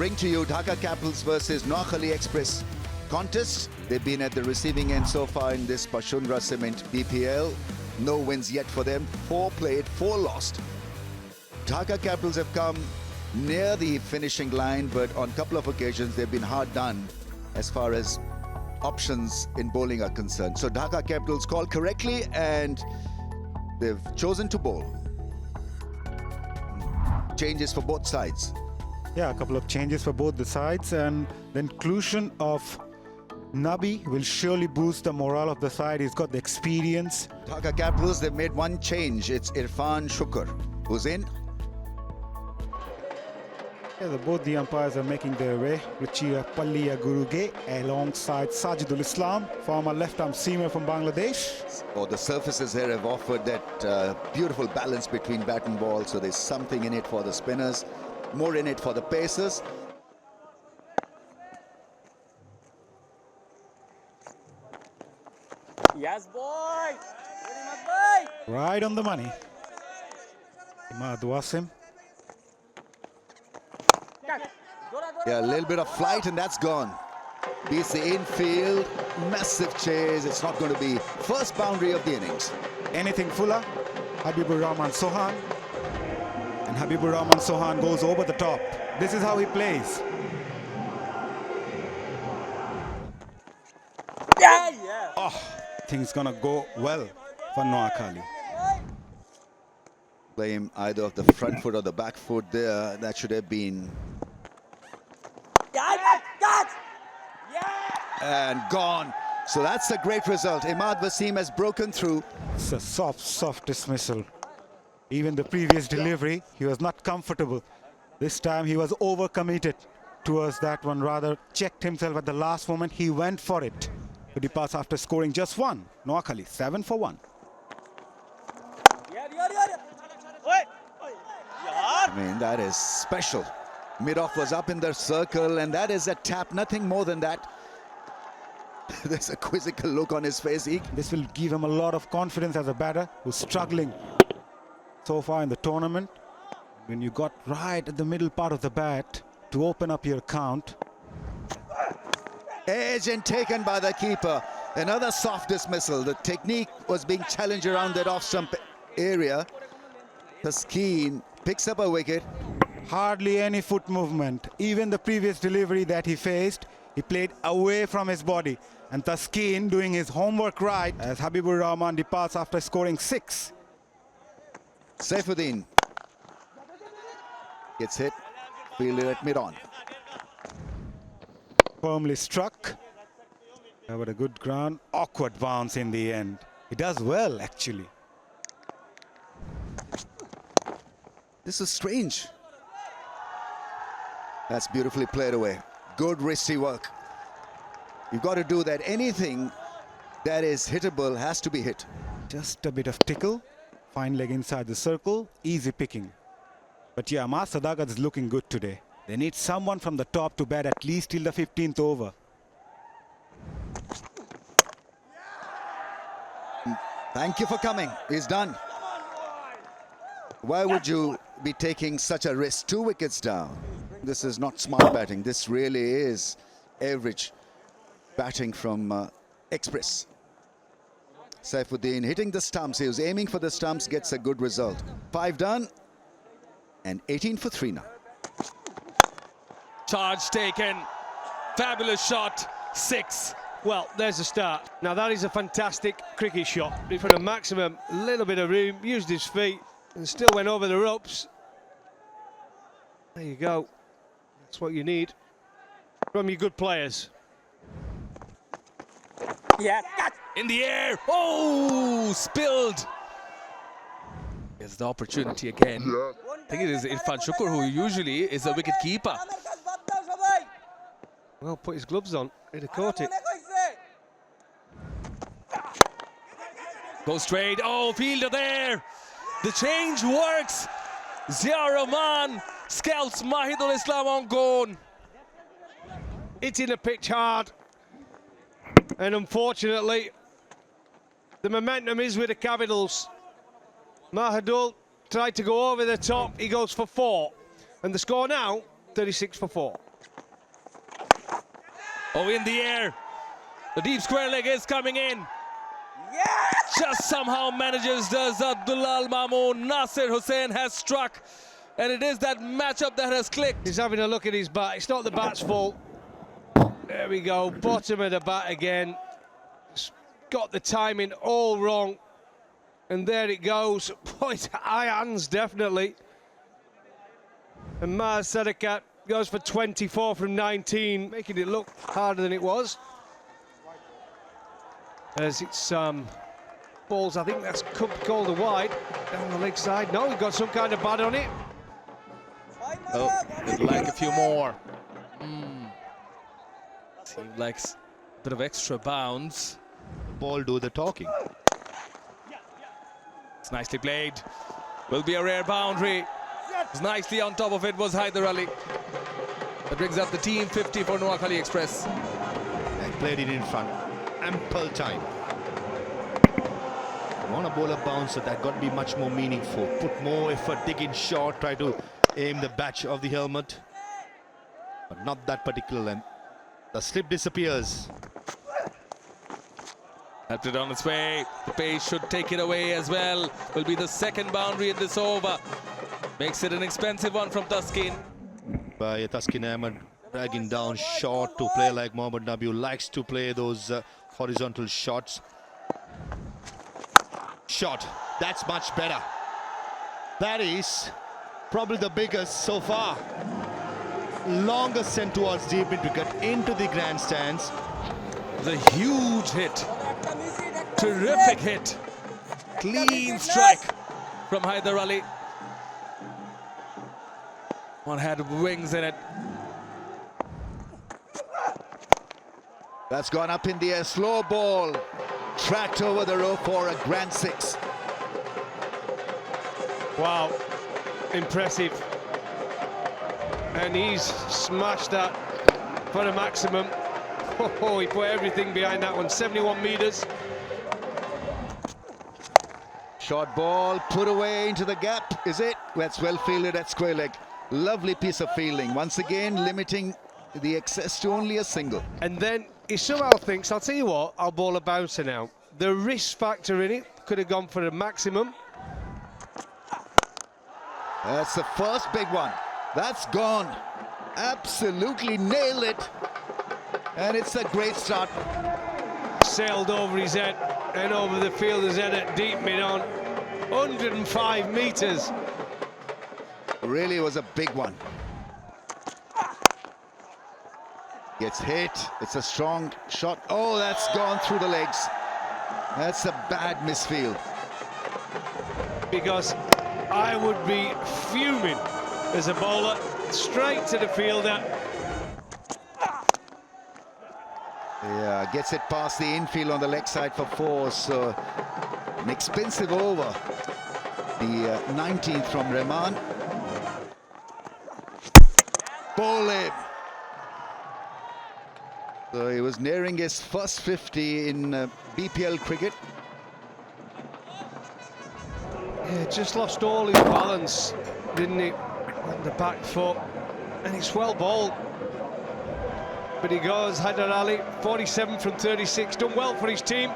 bring to you Dhaka Capitals versus Noakhali Express contest. They've been at the receiving end so far in this Pashundra Cement BPL. No wins yet for them. 4 played, 4 lost. Dhaka Capitals have come near the finishing line, but on a couple of occasions they've been hard done as far as options in bowling are concerned. So Dhaka Capitals called correctly and they've chosen to bowl. Changes for both sides. Yeah, a couple of changes for both the sides, and the inclusion of Nabi will surely boost the morale of the side. He's got the experience. Dhaka Capitals, they've made one change. It's Irfan Shukr who's in. Yeah, both the umpires are making their way. Ruchia Palliya Guruge alongside Sajidul Islam, former left-arm seamer from Bangladesh. Oh, the surfaces here have offered that beautiful balance between bat and ball, so there's something in it for the spinners, more in it for the pacers. Yes, boy! Very much, boy! Right on the money. Imad Wasim. Yeah, a little bit of flight and that's gone. Beats the infield, massive chase. It's not going to be first boundary of the innings. Anything fuller, Habibur Rahman Sohan. And Habibur Rahman Sohan goes over the top. This is how he plays. Yeah! Oh, things gonna go well for Noakhali. Play him either of the front foot or the back foot there. That should have been. And gone. So that's a great result. Imad Wasim has broken through. It's a soft dismissal. Even the previous delivery, he was not comfortable. This time he was overcommitted towards that one, rather checked himself at the last moment. He went for it. To depart after scoring just 1. Noakhali 7 for 1. I mean, that is special. Mid-off was up in the circle and that is a tap, nothing more than that. There's a quizzical look on his face. This will give him a lot of confidence as a batter who's struggling so far in the tournament. When you got right at the middle part of the bat to open up your count. Edge and taken by the keeper. Another soft dismissal. The technique was being challenged around that off-stump area. Taskeen picks up a wicket. Hardly any foot movement. Even the previous delivery that he faced, he played away from his body. And Taskeen doing his homework right as Habibur Rahman departs after scoring 6. Saifuddin gets hit, fielded at mid-on. Firmly struck. But a good ground. Awkward bounce in the end. He does well, actually. This is strange. That's beautifully played away. Good wristy work. You've got to do that. Anything that is hittable has to be hit. Just a bit of tickle. Fine leg inside the circle. Easy picking. But yeah, Master Dagat is looking good today. They need someone from the top to bat at least till the 15th over. Thank you for coming. He's done. Why would you be taking such a risk? 2 wickets down. This is not smart batting. This really is average batting from Express. Saifuddin hitting the stumps. He was aiming for the stumps, gets a good result. 5 done and 18 for 3 now. Charge taken. Fabulous shot. 6. Well, there's a start. Now that is a fantastic cricket shot. He put a maximum, little bit of room, used his feet and still went over the ropes. There you go. That's what you need from your good players. Yeah. In the air. Oh, spilled. Here's the opportunity again. I think it is Irfan Shukr, who usually is a wicket keeper. Well, put his gloves on. He'd have caught it. Goes straight. Oh, fielder there. The change works. Zia Rahman scalps Mahidul Islam on gone. Hitting the pitch hard. And unfortunately, the momentum is with the Capitals. Mahidul tried to go over the top. He goes for 4. And the score now, 36 for 4. Oh, in the air. The deep square leg is coming in. Just somehow manages, does Abdullah Al-Mamoon. Nasir Hussain has struck. And it is that matchup that has clicked. He's having a look at his bat. It's not the bat's fault. There we go. Bottom of the bat again. It's got the timing all wrong. And there it goes. Point high hands, definitely. And Maz Sadakat goes for 24 from 19, making it look harder than it was. As it's balls, I think that's called a wide down the leg side. No, he got some kind of bat on it. Oh, would like a few more. Seems like a bit of extra bounds. Ball do the talking. It's nicely played. Will be a rare boundary. It's nicely on top of it was Haider Ali. That brings up the team 50 for Noakhali Express. And played it in front. Ample time. Want a bowler bouncer, that got to be much more meaningful. Put more effort, dig in short, try to aim the batch of the helmet. But not that particular length. The slip disappears. Helped it on its way. The pace should take it away as well. Will be the second boundary in this over. Makes it an expensive one from Taskin. By Taskin Ahmed dragging down short to play like Mohammad Nabi, who likes to play those horizontal shots. Shot, that's much better. That is probably the biggest so far. Longest sent towards deep mid wicket into the grandstands. It was a huge hit. Terrific hit. Clean strike from Haider Ali. One had wings in it. That's gone up in the air. Slow ball. Tracked over the row for a grand six. Wow, impressive. And he's smashed that for a maximum. Oh, he put everything behind that one. 71 metres. Short ball put away into the gap. Is it? That's well fielded at square leg. Lovely piece of fielding. Once again, limiting the excess to only a single. And then he somehow thinks, I'll tell you what, I'll bowl a bouncer now. The risk factor in it could have gone for a maximum. That's the first big one. That's gone. Absolutely nailed it. And it's a great start. Sailed over his head and over the fielder's head at deep mid on. 105 metres. Really was a big one. Gets hit. It's a strong shot. Oh, that's gone through the legs. That's a bad misfield. Because I would be fuming as a bowler. Straight to the fielder. Yeah, gets it past the infield on the leg side for four. So an expensive over. The 19th from Rahman. Bowl him. So he was nearing his first 50 in BPL cricket. Yeah, just lost all his balance, didn't he? On the back foot. And it's well bowled. But he goes, Haider Ali, 47 from 36, done well for his team.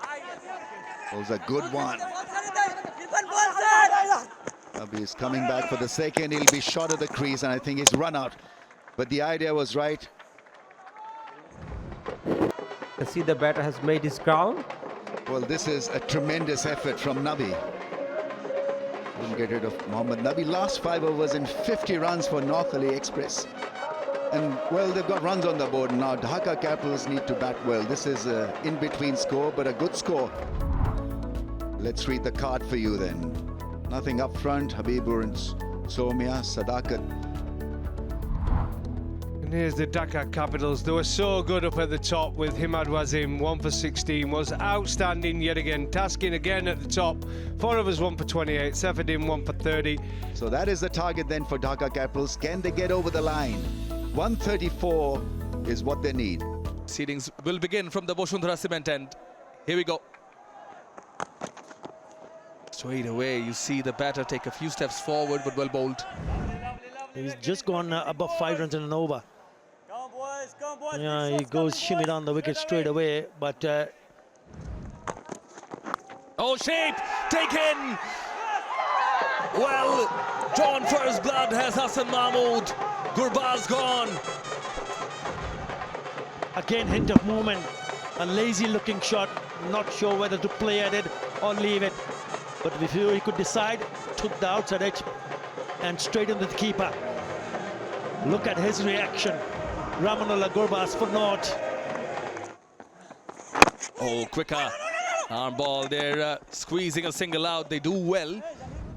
That was a good one. He's coming back for the second. He'll be short of the crease, and I think he's run out. But the idea was right. You see the batter has made his ground. Well, this is a tremendous effort from Nabi. Couldn't get rid of Mohammad Nabi. Last 5 overs and 50 runs for Noakhali Express. And, well, they've got runs on the board now. Dhaka Capitals need to bat well. This is an in-between score, but a good score. Let's read the card for you then. Nothing up front. Habibur and Somia, Sadakat. And here's the Dhaka Capitals. They were so good up at the top with Himad Wazim, 1 for 16, was outstanding yet again. Taskin again at the top. 4 of us 1 for 28, Safedin 1 for 30. So that is the target then for Dhaka Capitals. Can they get over the line? 134 is what they need. Seedings will begin from the Boshundhara cement end. Here we go. Straight away, you see the batter take a few steps forward, but well bowled. He's just gone above 5 runs in an over. Yeah, he goes shimmy down the wicket straight away, but Oh, shape taken. Well, drawn first blood has Hassan Mahmood. Gurbaz gone. again hint of movement, a lazy looking shot, not sure whether to play at it or leave it, but before he could decide, took the outside edge and straight into the keeper. Look at his reaction. Ramanullah Gurbaz for naught. Oh, quicker arm ball there, squeezing a single out. They do well.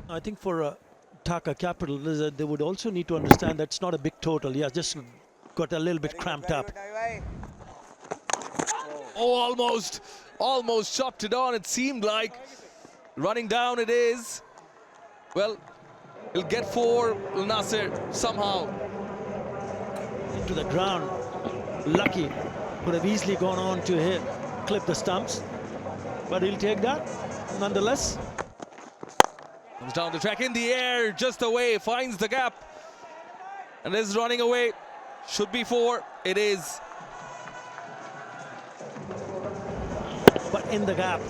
I think for Dhaka Capitals, they would also need to understand that's not a big total. Yeah, just got a little bit cramped up. Oh, almost chopped it on. It seemed like running down it is. Well, he'll get 4, Nasir, somehow. Into the ground. Lucky. Could have easily gone on to hit, clip the stumps. But he'll take that, nonetheless. Comes down the track in the air, just away, finds the gap. And is running away. Should be 4. It is. But in the gap.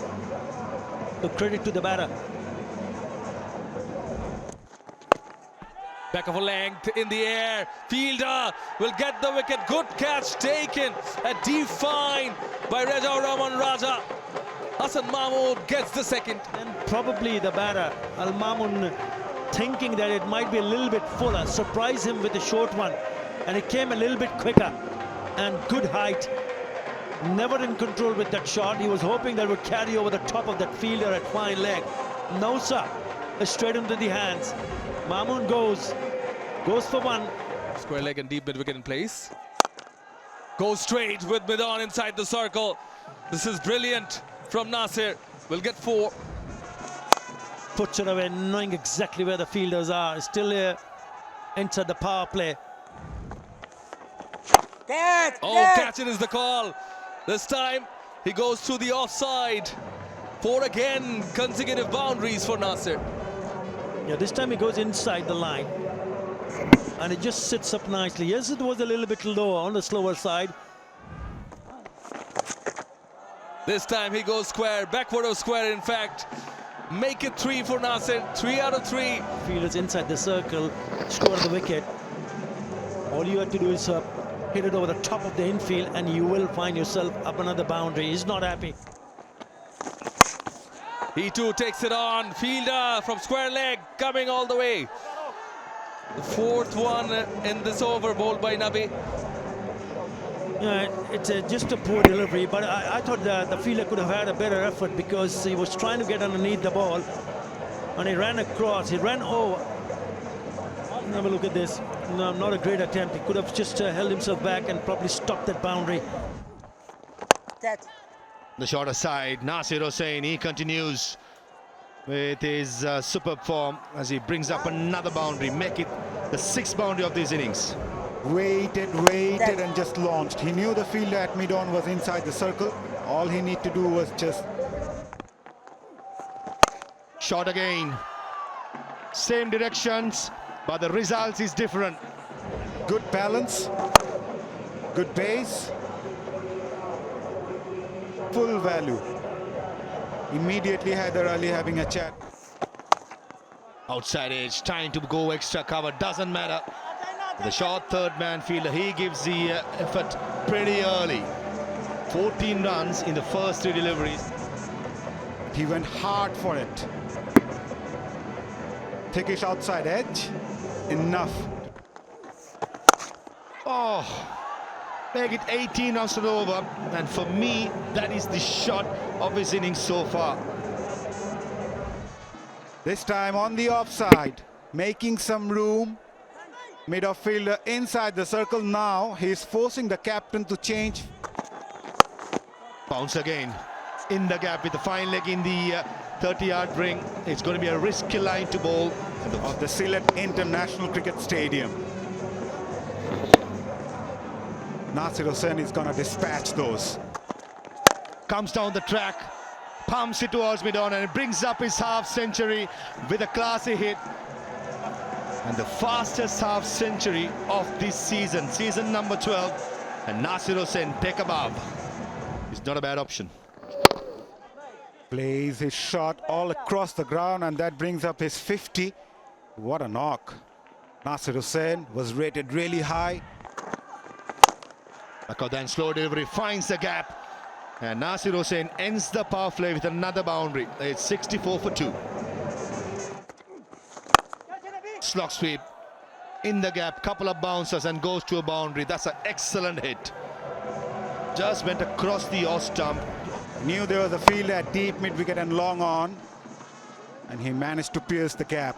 So credit to the batter. Back of a length in the air. Fielder will get the wicket. Good catch taken. A deep fine by Raja Rahman Raja. Hassan Mahmood gets the second. And probably the batter, Al Mamun, thinking that it might be a little bit fuller, surprise him with a short one. And it came a little bit quicker. And good height. Never in control with that shot. He was hoping that would carry over the top of that fielder at fine leg. No, sir. Straight into the hands. Mamun goes for 1. Square leg and deep mid wicket in place. Goes straight with mid-on inside the circle. This is brilliant from Nasir. Will get 4. Puts it away, knowing exactly where the fielders are. Still inside the power play. Catch it is the call. This time he goes through the offside. 4 again, consecutive boundaries for Nasir. Yeah, this time he goes inside the line. And it just sits up nicely. Yes, it was a little bit low on the slower side. This time he goes square, backward of square in fact. Make it 3 for Nasir, 3 out of 3. Fielders inside the circle, score the wicket. All you have to do is hit it over the top of the infield and you will find yourself up another boundary. He's not happy. He too takes it on. Fielder from square leg coming all the way. The 4th one in this over, bowled by Nabi. Yeah, it's just a poor delivery, but I thought the fielder could have had a better effort because he was trying to get underneath the ball and he ran across, he ran over. Have a look at this. No, not a great attempt. He could have just held himself back and probably stopped that boundary. The shorter side, Nasir Hussain, he continues with his superb form as he brings up another boundary, make it the 6th boundary of these innings. Waited and just launched. He knew the fielder at mid-on was inside the circle. All he needed to do was just... Shot again. Same directions, but the result is different. Good balance, good base, full value. Immediately Hyder Ali having a chat. Outside edge, trying to go extra cover, doesn't matter. The short third man fielder, he gives the effort pretty early. 14 runs in the first 3 deliveries. He went hard for it. Thickish outside edge, enough. Oh, make it 18 runs to the over. And for me, that is the shot of his innings so far. This time on the offside, making some room. Mid-off fielder inside the circle. Now he's forcing the captain to change. Bounce again in the gap with the fine leg in the 30-yard ring. It's going to be a risky line to bowl. Of the Sylhet International Cricket Stadium. Nasir Hussain is going to dispatch those. Comes down the track, pumps it towards mid-on and brings up his half-century with a classy hit. And the fastest half-century of this season, season number 12. And Nasir Hussain, take a bob. It's not a bad option. Plays his shot all across the ground, and that brings up his 50. What a knock. Nasir Hussain was rated really high. Then slow delivery finds the gap. And Nasir Hussain ends the power play with another boundary. It's 64 for 2. Slog sweep in the gap, couple of bounces and goes to a boundary. That's an excellent hit. Just went across the off stump. Knew there was a field at deep mid wicket and long on, and he managed to pierce the gap.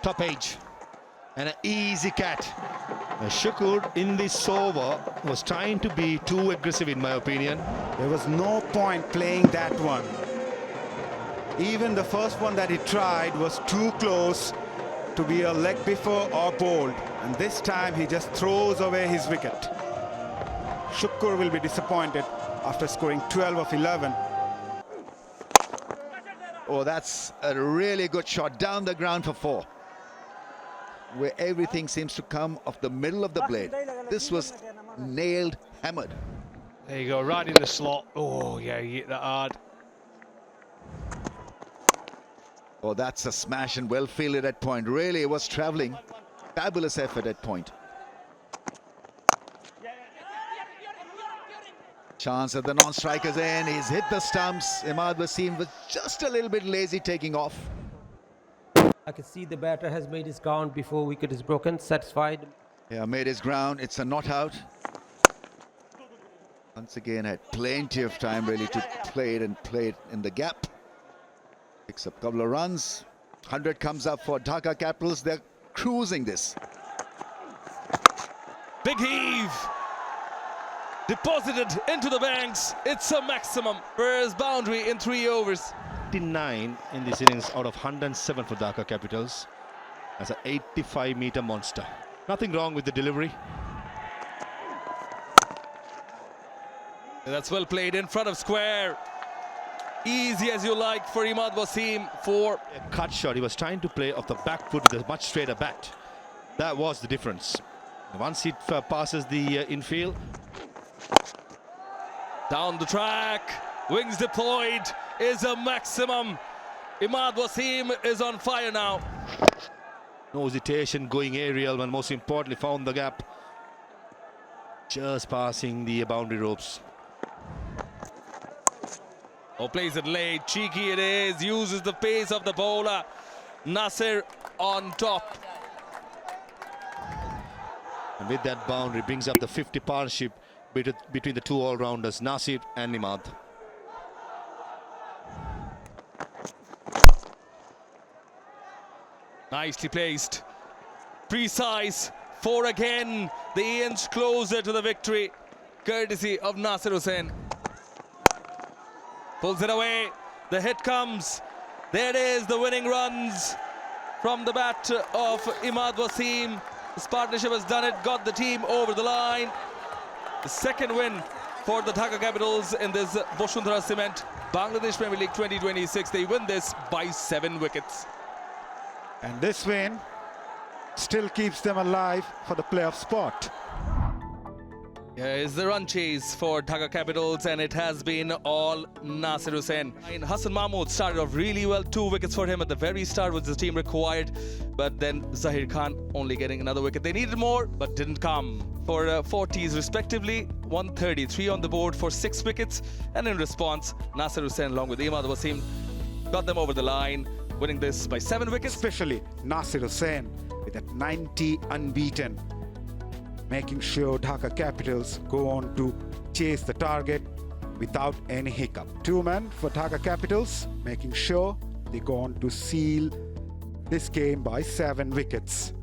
Top edge and an easy cat. Shukur in this over was trying to be too aggressive in my opinion. There was no point playing that one. Even the first one that he tried was too close to be a leg before or bowled, and this time he just throws away his wicket. Shukur will be disappointed after scoring 12 of 11. Oh, that's a really good shot down the ground for 4, where everything seems to come off the middle of the blade. This was nailed, hammered. There you go, right in the slot. Oh, yeah, you hit that hard. Oh, that's a smash and well fielded at point. Really, it was travelling. Fabulous effort at point. Chance at the non-striker's end. He's hit the stumps. Imad Wasim was just a little bit lazy taking off. I can see the batter has made his ground before wicket is broken. Satisfied. Yeah, made his ground. It's a not out. Once again, had plenty of time really to play it and play it in the gap. Picks up a couple of runs. 100 comes up for Dhaka Capitals. They're cruising this. Big heave. Deposited into the banks. It's a maximum for his boundary in 3 overs. 89 in this innings out of 107 for Dhaka Capitals. That's an 85-meter monster. Nothing wrong with the delivery. And that's well played in front of square. Easy as you like for Imad Wasim. 4. A cut shot. He was trying to play off the back foot with a much straighter bat. That was the difference. Once it passes the infield. Down the track, wings deployed, is a maximum. Imad Wasim is on fire now. No hesitation, going aerial, and most importantly found the gap. Just passing the boundary ropes. Oh, plays it late, cheeky it is, uses the pace of the bowler. Nasir on top. And with that boundary brings up the 50 partnership between the two all-rounders, Nasir and Imad. Nicely placed. Precise. 4 again. The inch closer to the victory. Courtesy of Nasir Hussain. Pulls it away. The hit comes. There it is, the winning runs from the bat of Imad Wasim. This partnership has done it, got the team over the line. The second win for the Dhaka Capitals in this Bosundhara Cement Bangladesh Premier League 2026. They win this by 7 wickets. And this win still keeps them alive for the playoff spot. Here is the run chase for Dhaka Capitals, and it has been all Nasir Hussain. And Hassan Mahmood started off really well. 2 wickets for him at the very start, which the team required. But then Zahir Khan only getting another wicket. They needed more, but didn't come. For 40s respectively, 133 on the board for 6 wickets. And in response, Nasir Hussain along with Imad Wasim got them over the line, winning this by 7 wickets. Especially Nasir Hussain with that 90 unbeaten, making sure Dhaka Capitals go on to chase the target without any hiccup. 2 men for Dhaka Capitals, making sure they go on to seal this game by 7 wickets.